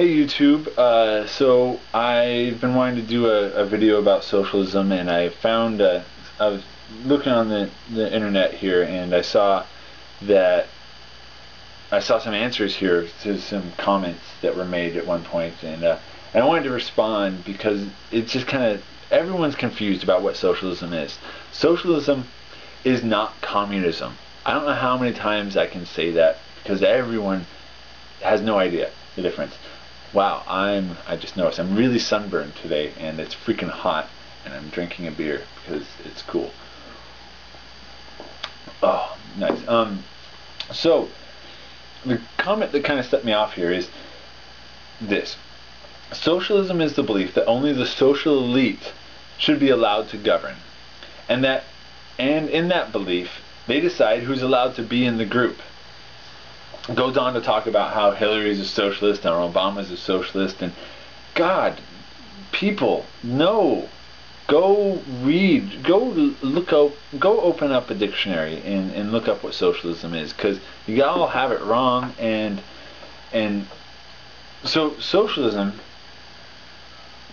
Hey YouTube, so I've been wanting to do a video about socialism, and I found, I was looking on the internet here, and I saw some answers here to some comments that were made at one point, and I wanted to respond because it's just kind of, everyone's confused about what socialism is. Socialism is not communism. I don't know how many times I can say that because everyone has no idea the difference. Wow, I just noticed I'm really sunburned today, and it's freaking hot, and I'm drinking a beer because it's cool. Oh, nice. So the comment that kind of set me off here is this: socialism is the belief that only the social elite should be allowed to govern, and in that belief they decide who's allowed to be in the group. Goes on to talk about how Hillary's a socialist and Obama's a socialist, and God, people, no, go read, go look up, go open up a dictionary and look up what socialism is, because you all have it wrong. And so socialism,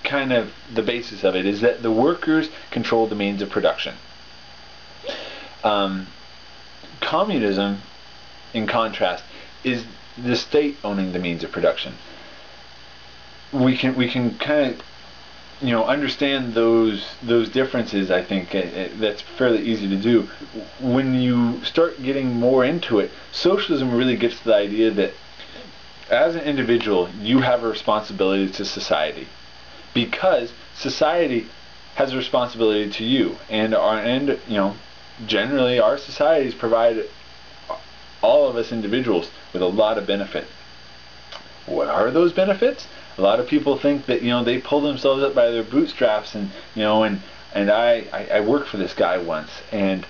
kind of the basis of it is that the workers control the means of production. Communism, in contrast, is the state owning the means of production. We can kind of, understand those differences. I think that's fairly easy to do. When you start getting more into it, socialism really gets to the idea that as an individual you have a responsibility to society, because society has a responsibility to you, and generally our societies provide all of us individuals with a lot of benefit. What are those benefits? A lot of people think that they pull themselves up by their bootstraps, and I worked for this guy once, and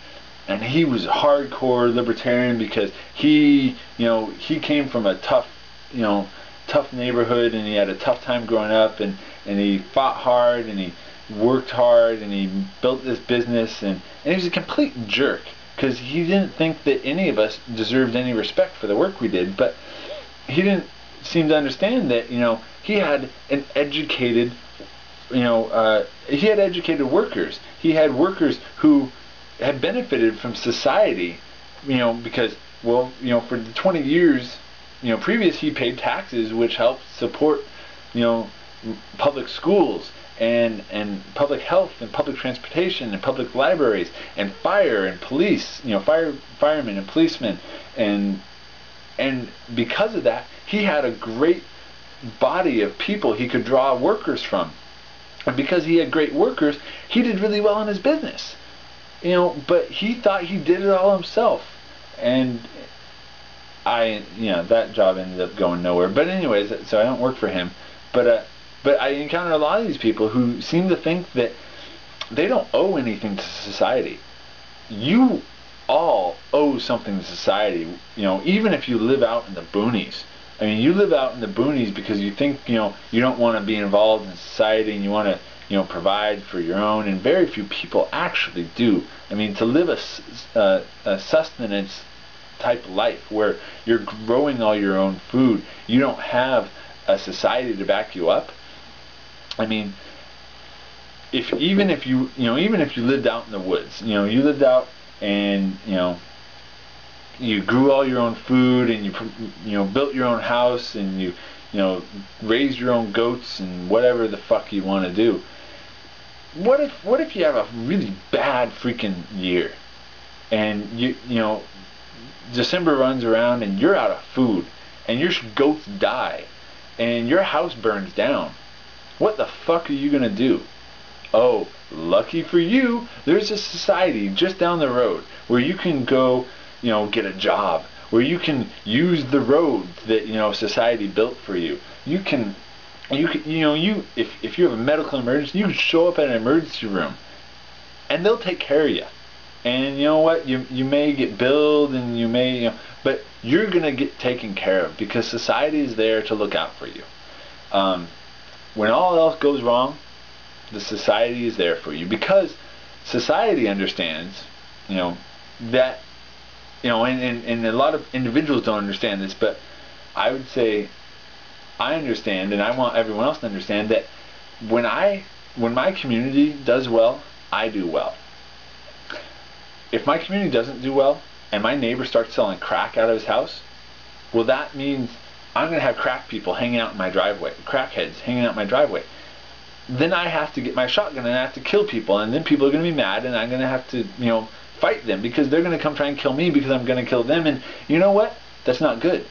he was a hardcore libertarian because he came from a tough neighborhood, and he had a tough time growing up, and he fought hard, and he worked hard, and he built this business, and he was a complete jerk because he didn't think that any of us deserved any respect for the work we did. But he didn't seem to understand that he had an educated he had educated workers. He had workers who had benefited from society, because for the 20 years previous, he paid taxes, which helped support public schools and public health and public transportation and public libraries and fire and police, firemen and policemen, and because of that he had a great body of people he could draw workers from. And because he had great workers, he did really well in his business, but he thought he did it all himself, and that job ended up going nowhere. But anyways, so I don't work for him, but I encounter a lot of these people who seem to think that they don't owe anything to society. You all owe something to society, even if you live out in the boonies. I mean, you live out in the boonies because you think, you don't want to be involved in society, and you want to, provide for your own, and very few people actually do. I mean, to live a sustenance type life where you're growing all your own food, you don't have a society to back you up. I mean, even if you lived out in the woods, you lived out and you grew all your own food, and you built your own house, and you raised your own goats and whatever the fuck you want to do. What if you have a really bad freaking year, and December runs around and you're out of food, and your goats die, and your house burns down? What the fuck are you gonna do? Oh, lucky for you, there's a society just down the road where you can go, get a job, where you can use the road that society built for you. If you have a medical emergency, you can show up at an emergency room, and they'll take care of you. And you know what? You may get billed, and you may, but you're gonna get taken care of because society is there to look out for you. When all else goes wrong, the society is there for you, because society understands, that, and a lot of individuals don't understand this, but I would say I understand, and I want everyone else to understand, that when my community does well, I do well. If my community doesn't do well, and my neighbor starts selling crack out of his house, well, that means I'm going to have crack people hanging out in my driveway, crackheads hanging out in my driveway. Then I have to get my shotgun and I have to kill people, and then people are going to be mad, and I'm going to have to, fight them because they're going to come try and kill me because I'm going to kill them. And you know what? That's not good.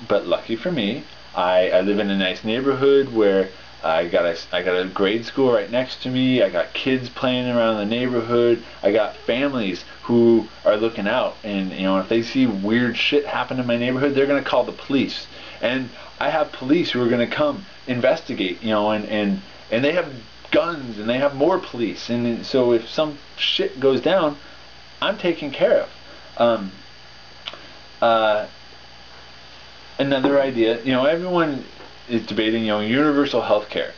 But lucky for me, I live in a nice neighborhood where I got a grade school right next to me. I got kids playing around the neighborhood. I got families who are looking out, and if they see weird shit happen in my neighborhood, they're going to call the police. And I have police who are going to come investigate, and they have guns, and they have more police. And so if some shit goes down, I'm taken care of. Another idea, everyone is debating, universal health care.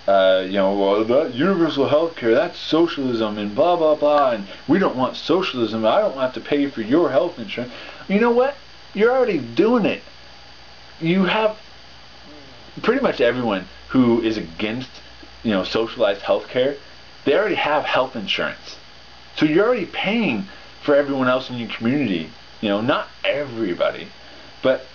Well, that universal health care, that's socialism and blah, blah, blah, and we don't want socialism. I don't have to pay for your health insurance. You know what? You're already doing it. You have pretty much everyone who is against, socialized health care, they already have health insurance. So you're already paying for everyone else in your community. Not everybody, but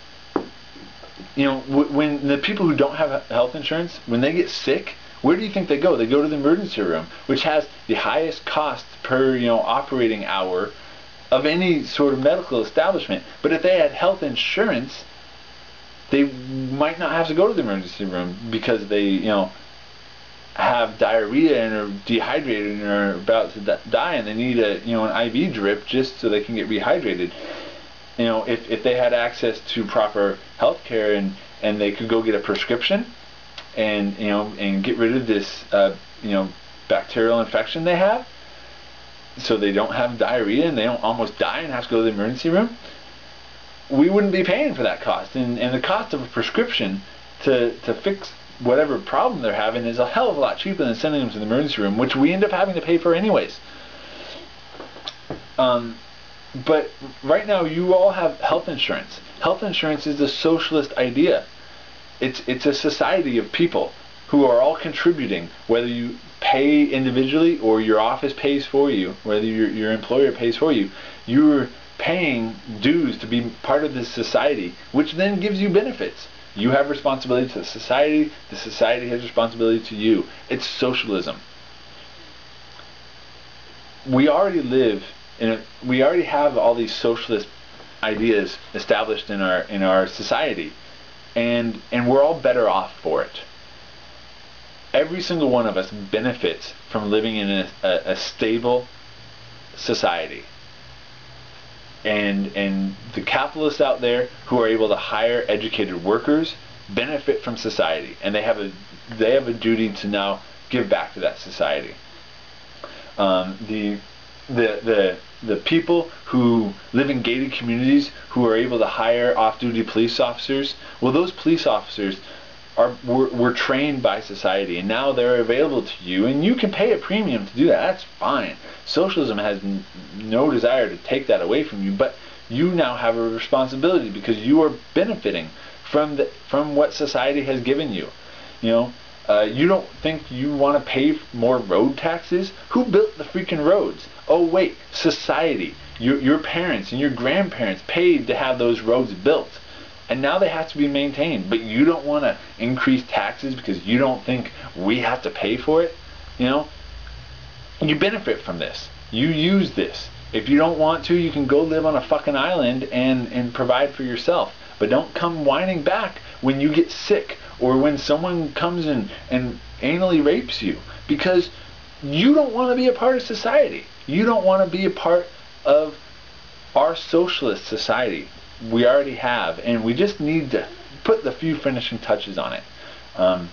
when the people who don't have health insurance, when they get sick, where do you think they go? They go to the emergency room, which has the highest cost per operating hour of any sort of medical establishment. But if they had health insurance, they might not have to go to the emergency room because they have diarrhea and are dehydrated and are about to die, and they need an IV drip just so they can get rehydrated. If they had access to proper health care and they could go get a prescription and and get rid of this bacterial infection they have, so they don't have diarrhea and they don't almost die and have to go to the emergency room, we wouldn't be paying for that cost. And the cost of a prescription to fix whatever problem they're having is a hell of a lot cheaper than sending them to the emergency room, which we end up having to pay for anyways. But right now, you all have health insurance. Health insurance is a socialist idea. It's a society of people who are all contributing, whether you pay individually or your office pays for you, whether your employer pays for you. You're paying dues to be part of this society, which then gives you benefits. You have responsibility to the society has responsibility to you. It's socialism. We already live we already have all these socialist ideas established in our society, and we're all better off for it. Every single one of us benefits from living in a stable society. And the capitalists out there who are able to hire educated workers benefit from society, and they have a duty to now give back to that society. The people who live in gated communities who are able to hire off-duty police officers, well, those police officers were trained by society, and now they're available to you, and you can pay a premium to do that. That's fine. Socialism has no desire to take that away from you, but you now have a responsibility because you are benefiting from what society has given you. You don't think you want to pay more road taxes? Who built the freaking roads? Oh wait, society. Your parents and your grandparents paid to have those roads built, and now they have to be maintained. But you don't want to increase taxes because you don't think we have to pay for it? You benefit from this. You use this. If you don't want to, you can go live on a fucking island and provide for yourself. But don't come whining back when you get sick or when someone comes in and anally rapes you, because you don't want to be a part of society. You don't want to be a part of our socialist society. We already have, and we just need to put the few finishing touches on it. I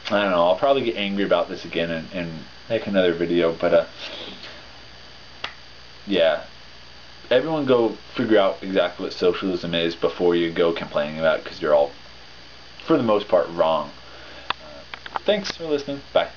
don't know, I'll probably get angry about this again and make another video, but yeah. Everyone go figure out exactly what socialism is before you go complaining about it, because you're all, for the most part, wrong. Thanks for listening. Bye.